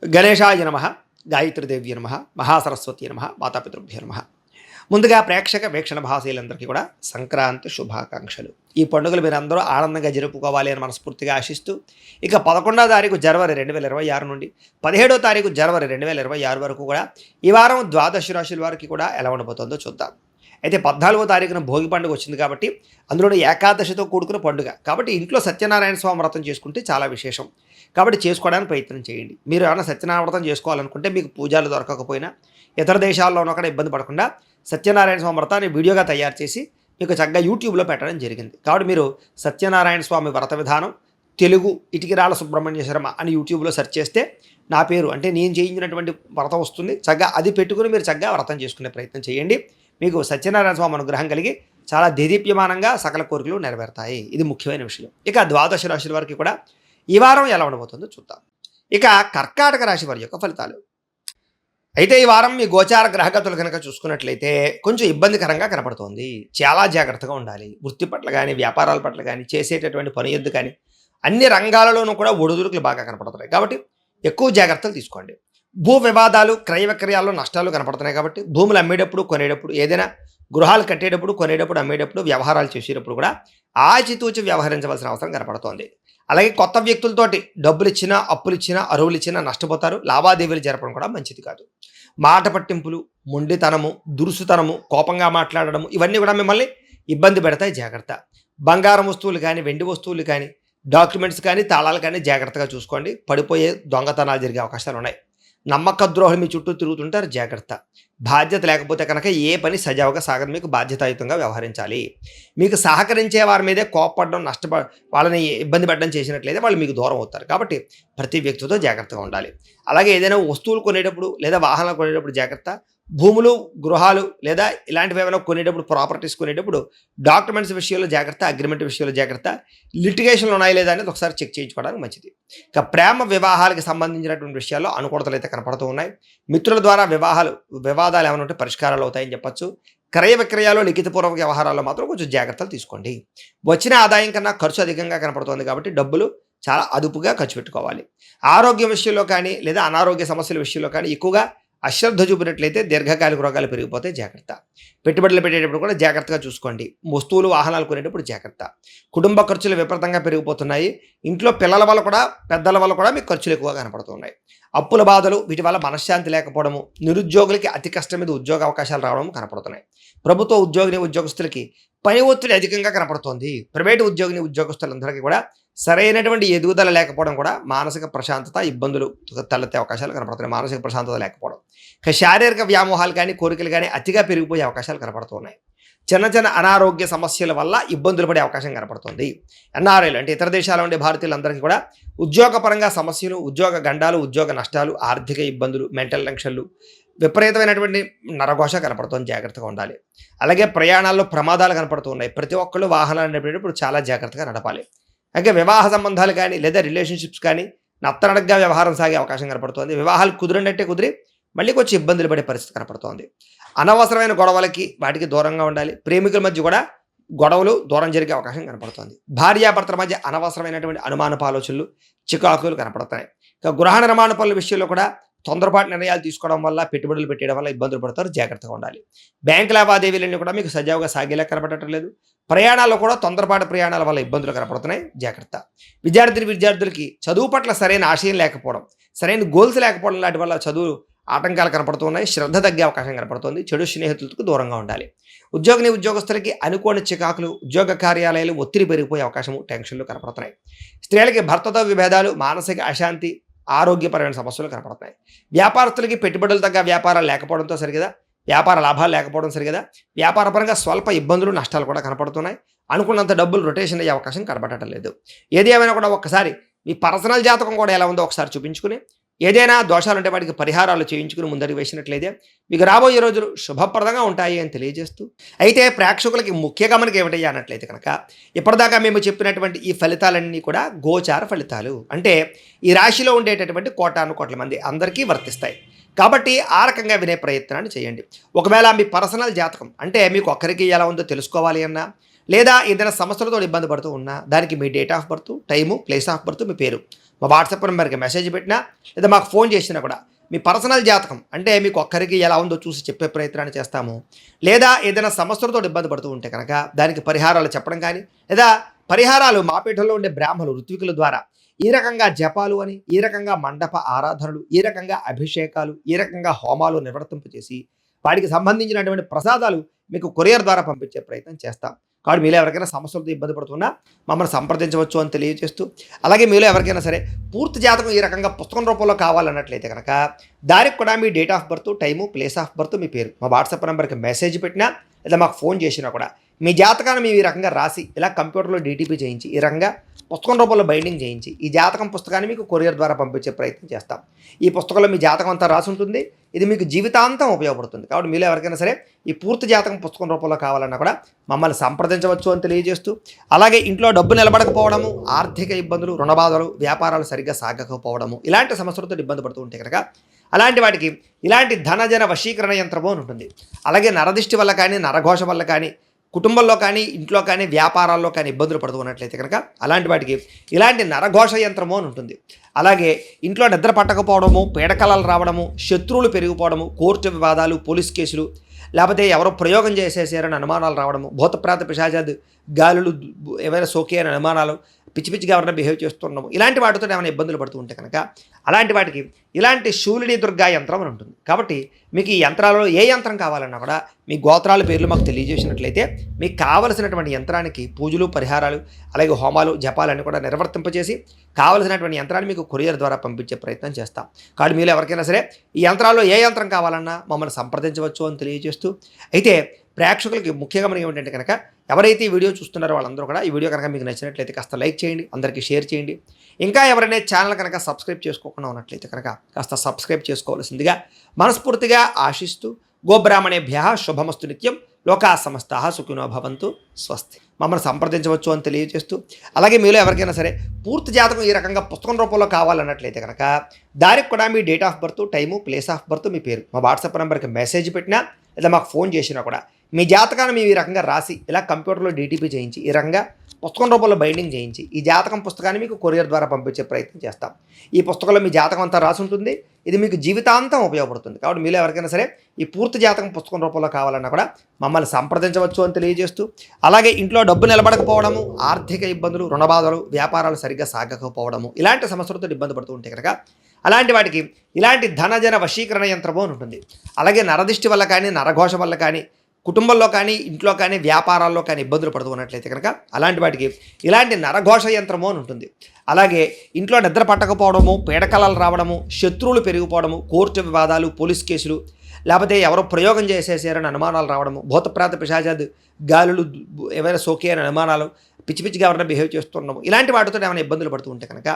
గణేశాయ నమ, గాయత్రీదేవ్య నమ, మహాసరస్వతి నమ, మాతాపితృభ్య నమ. ముందుగా ప్రేక్షక వీక్షణ భాషలందరికీ కూడా సంక్రాంతి శుభాకాంక్షలు. ఈ పండుగలు మీరు అందరూ ఆనందంగా జరుపుకోవాలి అని మనస్ఫూర్తిగా ఆశిస్తూ, ఇక 11వ తారీఖు జనవరి 2026 నుండి 17వ తారీఖు జనవరి 2026 వరకు కూడా ఈ వారం ద్వాదశ రాశుల వారికి కూడా ఎలా ఉండబోతుందో చూద్దాం. అయితే 14వ తారీఖున భోగి పండుగ వచ్చింది కాబట్టి, అందులో ఏకాదశితో కూడుకున్న పండుగ కాబట్టి ఇంట్లో సత్యనారాయణ స్వామి వ్రతం చేసుకుంటే చాలా విశేషం. కాబట్టి చేసుకోవడానికి ప్రయత్నం చేయండి. మీరు ఏమైనా సత్యనారాయణ వ్రతం చేసుకోవాలనుకుంటే, మీకు పూజలు దొరకకపోయినా ఇతర దేశాల్లో ఉన్న కూడా ఇబ్బంది పడకుండా సత్యనారాయణ స్వామి వ్రతాన్ని వీడియోగా తయారు చేసి మీకు చక్కగా యూట్యూబ్లో పెట్టడం జరిగింది. కాబట్టి మీరు సత్యనారాయణ స్వామి వ్రత విధానం తెలుగు ఇటికిరాల సుబ్రహ్మణ్య శర్మ అని యూట్యూబ్లో సెర్చ్ చేస్తే నా పేరు అంటే నేను చేయించినటువంటి వ్రతం వస్తుంది. చక్కగా అది పెట్టుకుని మీరు చక్కగా వ్రతం చేసుకునే ప్రయత్నం చేయండి. మీకు సత్యనారాయణ స్వామి అనుగ్రహం కలిగి చాలా దేదీప్యమానంగా సకల కోరికలు నెరవేరుతాయి. ఇది ముఖ్యమైన విషయం. ఇక ద్వాదశ రాశుల వారికి కూడా ఈ వారం ఎలా ఉండబోతుందో చూద్దాం. ఇక కర్కాటక రాశి వారి యొక్క ఫలితాలు. అయితే ఈ వారం మీ గోచార గ్రహగతులు కనుక చూసుకున్నట్లయితే కొంచెం ఇబ్బందికరంగా కనపడుతోంది. చాలా జాగ్రత్తగా ఉండాలి. వృత్తి పట్ల కానీ, వ్యాపారాల పట్ల కానీ, చేసేటటువంటి పని యొద్దు కానీ అన్ని రంగాలలోనూ కూడా ఒడిదుడుకులు బాగా కనపడుతున్నాయి. కాబట్టి ఎక్కువ జాగ్రత్తలు తీసుకోండి. భూ వివాదాలు, క్రయ విక్రయాల్లో నష్టాలు కనపడుతున్నాయి. కాబట్టి భూములు అమ్మేటప్పుడు, కొనేటప్పుడు, ఏదైనా గృహాలు కట్టేటప్పుడు, కొనేటప్పుడు, అమ్మేటప్పుడు, వ్యవహారాలు చేసేటప్పుడు కూడా ఆచితూచి వ్యవహరించవలసిన అవసరం కనపడుతోంది. అలాగే కొత్త వ్యక్తులతోటి డబ్బులు ఇచ్చినా, అప్పులు ఇచ్చినా, అరువులు ఇచ్చినా నష్టపోతారు. లావాదేవీలు జరపడం కూడా మంచిది కాదు. మాట పట్టింపులు, మొండితనము, దురుసుతనము, కోపంగా మాట్లాడడము ఇవన్నీ కూడా మిమ్మల్ని ఇబ్బంది పెడతాయి. జాగ్రత్త. బంగారం వస్తువులు కానీ, వెండి వస్తువులు కానీ, డాక్యుమెంట్స్ కానీ, తాళాలు కానీ జాగ్రత్తగా చూసుకోండి. పడిపోయే దొంగతనాలు జరిగే అవకాశాలు ఉన్నాయి. నమ్మక ద్రోహులు మీ చుట్టూ తిరుగుతుంటారు. జాగ్రత్త. బాధ్యత లేకపోతే కనుక ఏ పని సజావుగా సాగదు. మీకు బాధ్యతాయుతంగా వ్యవహరించాలి. మీకు సహకరించే వారి మీదే కోపపడడం, వాళ్ళని ఇబ్బంది పెట్టడం చేసినట్లయితే వాళ్ళు మీకు దూరం అవుతారు. కాబట్టి ప్రతి వ్యక్తితో జాగ్రత్తగా ఉండాలి. అలాగే ఏదైనా వస్తువులు కొనేటప్పుడు లేదా వాహనాలు కొనేటప్పుడు జాగ్రత్త. భూములు, గృహాలు లేదా ఇలాంటివి ఏమైనా కొనేటప్పుడు, ప్రాపర్టీస్ కొనేటప్పుడు డాక్యుమెంట్స్ విషయంలో జాగ్రత్త. అగ్రిమెంట్ విషయంలో జాగ్రత్త. లిటిగేషన్లు ఉన్నాయి లేదా అనేది ఒకసారి చెక్ చేయించుకోవడానికి మంచిది. ఇక ప్రేమ వివాహాలకు సంబంధించినటువంటి విషయాల్లో అనుకూలతలు అయితే కనపడుతూ ఉన్నాయి. మిత్రుల ద్వారా వివాదాలు ఏమైనా ఉంటే పరిష్కారాలు అవుతాయని చెప్పచ్చు. క్రయ విక్రయాలు, లిఖితపూర్వక వ్యవహారాల్లో మాత్రం కొంచెం జాగ్రత్తలు తీసుకోండి. వచ్చిన ఆదాయం కన్నా ఖర్చు అధికంగా కనపడుతోంది కాబట్టి డబ్బులు చాలా అదుపుగా ఖర్చు పెట్టుకోవాలి. ఆరోగ్యం విషయంలో కానీ లేదా అనారోగ్య సమస్యల విషయంలో కానీ ఎక్కువగా అశ్రద్ధ చూపినట్లయితే దీర్ఘకాలిక రోగాలు పెరిగిపోతే జాగ్రత్త. పెట్టుబడులు పెట్టేటప్పుడు కూడా జాగ్రత్తగా చూసుకోండి. వస్తువులు, వాహనాలు కొనేటప్పుడు జాగ్రత్త. కుటుంబ ఖర్చులు విపరీతంగా పెరిగిపోతున్నాయి. ఇంట్లో పిల్లల వల్ల కూడా, పెద్దల వల్ల కూడా మీకు ఖర్చులు ఎక్కువగా కనపడుతున్నాయి. అప్పుల బాధలు, వీటి వల్ల మనశ్శాంతి లేకపోవడము, నిరుద్యోగులకి అతి కష్టం మీద ఉద్యోగ అవకాశాలు రావడం కనపడుతున్నాయి. ప్రభుత్వ ఉద్యోగస్తులకి పని ఒత్తిడి అధికంగా కనపడుతోంది. ప్రైవేటు ఉద్యోగస్తులందరికీ కూడా సరైనటువంటి ఎదుగుదల లేకపోవడం కూడా మానసిక ప్రశాంతత ఇబ్బందులు తలెత్తే అవకాశాలు కనపడుతున్నాయి. మానసిక ప్రశాంతత లేకపోవడం, శారీరక వ్యామోహాలు కానీ, కోరికలు కానీ అతిగా పెరిగిపోయే అవకాశాలు కనపడుతున్నాయి. చిన్న చిన్న అనారోగ్య సమస్యల వల్ల ఇబ్బందులు పడే అవకాశం కనపడుతుంది. ఎన్ఆర్ఐలు అంటే ఇతర దేశాల ఉండే భారతీయులందరికీ కూడా ఉద్యోగపరంగా సమస్యలు, ఉద్యోగ గండాలు, ఉద్యోగ నష్టాలు, ఆర్థిక ఇబ్బందులు, మెంటల్ టెన్షన్లు, విపరీతమైనటువంటి నరఘోష కనపడుతుంది. జాగ్రత్తగా ఉండాలి. అలాగే ప్రయాణాల్లో ప్రమాదాలు కనపడుతున్నాయి. ప్రతి ఒక్కళ్ళు వాహనాలు నడిపేటప్పుడు చాలా జాగ్రత్తగా నడపాలి. అలాగే వివాహ సంబంధాలు కానీ లేదా రిలేషన్షిప్స్ కానీ నత్తనడగ్గా వ్యవహారం సాగే అవకాశం కనపడుతుంది. వివాహాలు కుదిరినట్టే కుదిరి మళ్ళీ కొంచెం ఇబ్బందులు పడే పరిస్థితి కనపడుతోంది. అనవసరమైన గొడవలకి వాటికి దూరంగా ఉండాలి. ప్రేమికుల మధ్య కూడా గొడవలు దూరం జరిగే అవకాశం కనపడుతుంది. భార్యాభర్తల మధ్య అనవసరమైనటువంటి అనుమానపు ఆలోచనలు, చికాకులు కనపడుతున్నాయి. ఇక గృహ నిర్మాణ పనుల విషయంలో కూడా తొందరపాటు నిర్ణయాలు తీసుకోవడం వల్ల, పెట్టుబడులు పెట్టడం వల్ల ఇబ్బందులు పడతారు. జాగ్రత్తగా ఉండాలి. బ్యాంకు లావాదేవీలన్నీ కూడా మీకు సజావుగా సాగేలా కనపడటం లేదు. ప్రయాణాల్లో కూడా తొందరపాటు ప్రయాణాల వల్ల ఇబ్బందులు కనపడుతున్నాయి. జాగ్రత్త. విద్యార్థులకి చదువు పట్ల సరైన ఆశయం లేకపోవడం, సరైన గోల్స్ లేకపోవడం లాంటి వల్ల చదువు ఆటంకాలు కనపడుతున్నాయి. శ్రద్ధ తగ్గే అవకాశం కనపడుతుంది. చెడు స్నేహితులకు దూరంగా ఉండాలి. ఉద్యోగస్తులకి అనుకోని చికాకులు, ఉద్యోగ కార్యాలయాలు ఒత్తిడి పెరిగిపోయే అవకాశము, టెన్షన్లు కనపడుతున్నాయి. స్త్రీలకి భర్తతో విభేదాలు, మానసిక అశాంతి, ఆరోగ్యపరమైన సమస్యలు కనపడుతున్నాయి. వ్యాపారస్తులకి పెట్టుబడులు తగ్గ వ్యాపారాలు లేకపోవడంతో సరిగదా, వ్యాపార లాభాలు లేకపోవడం సరిగదా, వ్యాపారపరంగా స్వల్ప ఇబ్బందులు, నష్టాలు కూడా కనపడుతున్నాయి. అనుకున్నంత డబ్బులు రొటేషన్ అయ్యే అవకాశం కనపడటం లేదు. ఏది ఏమైనా కూడా ఒక్కసారి మీ పర్సనల్ జాతకం కూడా ఎలా ఉందో ఒకసారి చూపించుకుని, ఏదైనా దోషాలు ఉంటే వాటికి పరిహారాలు చేయించుకుని ముందరికి వేసినట్లయితే మీకు రాబోయే రోజులు శుభప్రదంగా ఉంటాయి అని తెలియజేస్తూ, అయితే ప్రేక్షకులకి ముఖ్య గమనిక ఏమిటయ్యా అన్నట్లయితే కనుక, ఇప్పటిదాకా మేము చెప్పినటువంటి ఈ ఫలితాలన్నీ కూడా గోచార ఫలితాలు. అంటే ఈ రాశిలో ఉండేటటువంటి కోటాను మంది అందరికీ వర్తిస్తాయి. కాబట్టి ఆ రకంగా వినే ప్రయత్నాన్ని చేయండి. ఒకవేళ మీ పర్సనల్ జాతకం అంటే మీకు ఒక్కరికి ఎలా ఉందో తెలుసుకోవాలి అన్నా, లేదా ఏదైనా సమస్యలతో ఇబ్బంది పడుతూ ఉన్నా దానికి మీ date of birth, time, place of birth, మీ పేరు మా వాట్సాప్ నెంబర్కి మెసేజ్ పెట్టినా లేదా మాకు ఫోన్ చేసినా కూడా మీ పర్సనల్ జాతకం అంటే మీకు ఒక్కరికి ఎలా ఉందో చూసి చెప్పే ప్రయత్నాన్ని చేస్తాము. లేదా ఏదైనా సమస్యలతో ఇబ్బంది పడుతూ ఉంటే కనుక దానికి పరిహారాలు చెప్పడం కానీ లేదా పరిహారాలు మా పీఠంలో ఉండే బ్రాహ్మణులు ఋత్వికుల ద్వారా ఈ రకంగా జపాలు అని, ఈ రకంగా మండప ఆరాధనలు, ఈ రకంగా అభిషేకాలు, ఈ రకంగా హోమాలు నిర్వర్తింపచేసి వాటికి సంబంధించినటువంటి ప్రసాదాలు మీకు కొరియర్ ద్వారా పంపించే ప్రయత్నం చేస్తాం. కాబట్టి మీలో ఎవరికైనా సమస్యలతో ఇబ్బంది పడుతున్నా మమ్మల్ని సంప్రదించవచ్చు అని తెలియజేస్తూ, అలాగే మీలో ఎవరికైనా సరే పూర్తి జాతకం ఈ రకంగా పుస్తకం రూపంలో కావాలన్నట్లయితే కనుక దానికి కూడా మీ date of birth, time, place of birth, మీ పేరు మా వాట్సాప్ నెంబర్కి మెసేజ్ పెట్టినా లేదా మాకు ఫోన్ చేసినా కూడా మీ జాతకాన్ని మేము ఈ రకంగా రాసి ఇలా కంప్యూటర్లో డీటీపీ చేయించి ఈ రకంగా పుస్తకం రూపంలో బైండింగ్ చేయించి ఈ జాతకం పుస్తకాన్ని మీకు కొరియర్ ద్వారా పంపించే ప్రయత్నం చేస్తాం. ఈ పుస్తకంలో మీ జాతకం అంతా రాసి ఉంటుంది. ఇది మీకు జీవితాంతం ఉపయోగపడుతుంది. కాబట్టి మీలో ఎవరికైనా సరే ఈ పూర్తి జాతకం పుస్తకం రూపంలో కావాలన్నా కూడా మమ్మల్ని సంప్రదించవచ్చు అని తెలియజేస్తూ, అలాగే ఇంట్లో డబ్బు నిలబడకపోవడము, ఆర్థిక ఇబ్బందులు, రుణబాధలు, వ్యాపారాలు సరిగ్గా సాగకపోవడము ఇలాంటి సమస్యలతో ఇబ్బంది పడుతూ ఉంటే కనుక అలాంటి వాటికి ఇలాంటి ధనజన వశీకరణ యంత్రము అని ఉంటుంది. అలాగే నరదిష్టి వల్ల కానీ, నరఘోష వల్ల కానీ, కుటుంబంలో కానీ, ఇంట్లో కానీ, వ్యాపారాల్లో కానీ ఇబ్బందులు పడుతూ ఉన్నట్లయితే కనుక అలాంటి వాటికి ఇలాంటి నరఘోష యంత్రము అని ఉంటుంది. అలాగే ఇంట్లో నిద్ర పట్టకపోవడము, పీడకలలు రావడము, శత్రువులు పెరిగిపోవడము, కోర్టు వివాదాలు, పోలీస్ కేసులు, లేకపోతే ఎవరో ప్రయోగం చేసేసారని అనుమానాలు రావడము, భూతప్రాత పిశాచాలు, గాలులు ఏవైనా సోకే అని అనుమానాలు, పిచ్చి పిచ్చిగా ఎవరైనా బిహేవ్ చేస్తున్నాము ఇలాంటి వాటితో ఏమైనా ఇబ్బందులు పడుతూ ఉంటే కనుక అలాంటి వాటికి ఇలాంటి శూలిని దుర్గా యంత్రం అని ఉంటుంది. కాబట్టి మీకు ఈ యంత్రాలలో ఏ యంత్రం కావాలన్నా కూడా మీ గోత్రాల పేర్లు మాకు తెలియజేసినట్లయితే మీకు కావలసినటువంటి యంత్రానికి పూజలు, పరిహారాలు, అలాగే హోమాలు, జపాలన్నీ కూడా నిర్వర్తింపచేసి కావలసినటువంటి యంత్రాన్ని మీకు కొరియర్ ద్వారా పంపించే ప్రయత్నం చేస్తాం. కాబట్టి మీరు ఎవరికైనా సరే ఈ యంత్రాల్లో ఏ యంత్రం కావాలన్నా మమ్మల్ని సంప్రదించవచ్చు అని తెలియజేస్తూ, అయితే ప్రేక్షకులకి ముఖ్యంగా మనకి ఏమిటంటే కనుక ఎవరైతే ఈ వీడియో చూస్తున్నారో వాళ్ళందరూ కూడా ఈ వీడియో కనుక మీకు నచ్చినట్లయితే కాస్త లైక్ చేయండి, అందరికీ షేర్ చేయండి. ఇంకా ఎవరైనా ఛానల్ కనుక సబ్స్క్రైబ్ చేసుకోకుండా ఉన్నట్లయితే కనుక కాస్త సబ్స్క్రైబ్ చేసుకోవాల్సిందిగా మనస్ఫూర్తిగా ఆశిస్తూ, గోబ్రాహ్మణేభ్యః శుభమస్తు నిత్యం, లోకా సమస్తాః సుఖినో భవంతు, స్వస్తి. మమ్మల్ని సంప్రదించవచ్చు అని తెలియజేస్తూ, అలాగే మీలో ఎవరికైనా సరే పూర్తి జాతకం ఈ రకంగా పుస్తకం రూపంలో కావాలన్నట్లయితే కనుక దానికి కూడా మీ date of birth, time, place of birth, మీ పేరు మా వాట్సాప్ నెంబర్కి మెసేజ్ పెట్టినా లేదా మాకు ఫోన్ చేసినా కూడా మీ జాతకాన్ని మేము ఈ రకంగా రాసి ఇలా కంప్యూటర్లో డీటీపీ చేయించి ఈ రకంగా పుస్తకం రూపంలో బైండింగ్ చేయించి ఈ జాతకం పుస్తకాన్ని మీకు కొరియర్ ద్వారా పంపించే ప్రయత్నం చేస్తాం. ఈ పుస్తకంలో మీ జాతకం అంతా రాసి ఉంటుంది. ఇది మీకు జీవితాంతం ఉపయోగపడుతుంది. కాబట్టి మీలో ఎవరికైనా సరే ఈ పూర్తి జాతకం పుస్తకం రూపంలో కావాలన్నా కూడా మమ్మల్ని సంప్రదించవచ్చు అని తెలియజేస్తూ, అలాగే ఇంట్లో డబ్బు నిలబడకపోవడము, ఆర్థిక ఇబ్బందులు, రుణబాధలు, వ్యాపారాలు సరిగ్గా సాగకపోవడము ఇలాంటి సమస్యలతో ఇబ్బంది పడుతూ ఉంటే కనుక అలాంటి వాటికి ఇలాంటి ధనజన వశీకరణ యంత్రము అని ఉంటుంది. అలాగే నరదిష్టి వల్ల కానీ, నరఘోష వల్ల కానీ, కుటుంబంలో కానీ, ఇంట్లో కానీ, వ్యాపారాల్లో కానీ ఇబ్బందులు పడుతూ ఉన్నట్లయితే కనుక అలాంటి వాటికి ఇలాంటి నరఘోష యంత్రము అని ఉంటుంది. అలాగే ఇంట్లో నిద్ర పట్టకపోవడము, పీడకలలు రావడము, శత్రువులు పెరిగిపోవడము, కోర్టు వివాదాలు, పోలీస్ కేసులు, లేకపోతే ఎవరో ప్రయోగం చేసేసారని అనుమానాలు రావడము, భూతప్రాత పిశాచాలు, గాలులు ఏవైనా సోకే అని అనుమానాలు, పిచ్చి పిచ్చిగా ఎవరైనా బిహేవ్ చేస్తున్నాము ఇలాంటి వాటితో ఏమైనా ఇబ్బందులు పడుతూ ఉంటే కనుక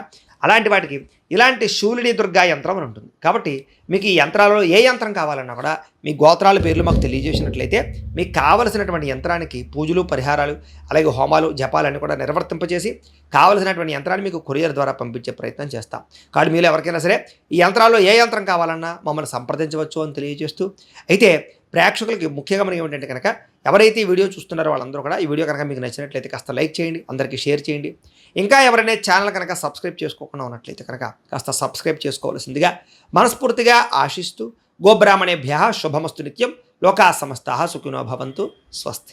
అలాంటి వాటికి ఇలాంటి శూలిని దుర్గా యంత్రం అని ఉంటుంది. కాబట్టి మీకు ఈ యంత్రాలలో ఏ యంత్రం కావాలన్నా కూడా మీ గోత్రాల పేర్లు మాకు తెలియజేసినట్లయితే మీకు కావలసినటువంటి యంత్రానికి పూజలు, పరిహారాలు, అలాగే హోమాలు, జపాలన్నీ కూడా నిర్వర్తింపచేసి కావలసినటువంటి యంత్రాన్ని మీకు కొరియర్ ద్వారా పంపించే ప్రయత్నం చేస్తాం. కాబట్టి మీరు ఎవరికైనా సరే ఈ యంత్రాల్లో ఏ యంత్రం కావాలన్నా మమ్మల్ని సంప్రదించవచ్చు అని తెలియజేస్తూ, అయితే ప్రేక్షకులకి ముఖ్యంగా మనకి ఏమిటంటే కనుక ఎవరైతే ఈ వీడియో చూస్తున్నారో వాళ్ళందరూ కూడా ఈ వీడియో కనుక మీకు నచ్చినట్లయితే కాస్త లైక్ చేయండి, అందరికీ షేర్ చేయండి. ఇంకా ఎవరైనా ఛానల్ కనుక సబ్స్క్రైబ్ చేసుకోకుండా ఉన్నట్లయితే కనుక కాస్త సబ్స్క్రైబ్ చేసుకోవాల్సిందిగా మనస్ఫూర్తిగా ఆశిస్తూ, గోబ్రాహ్మణేభ్యః శుభమస్తు నిత్యం, లోకా సమస్తాః సుఖినో భవంతు, స్వస్తి.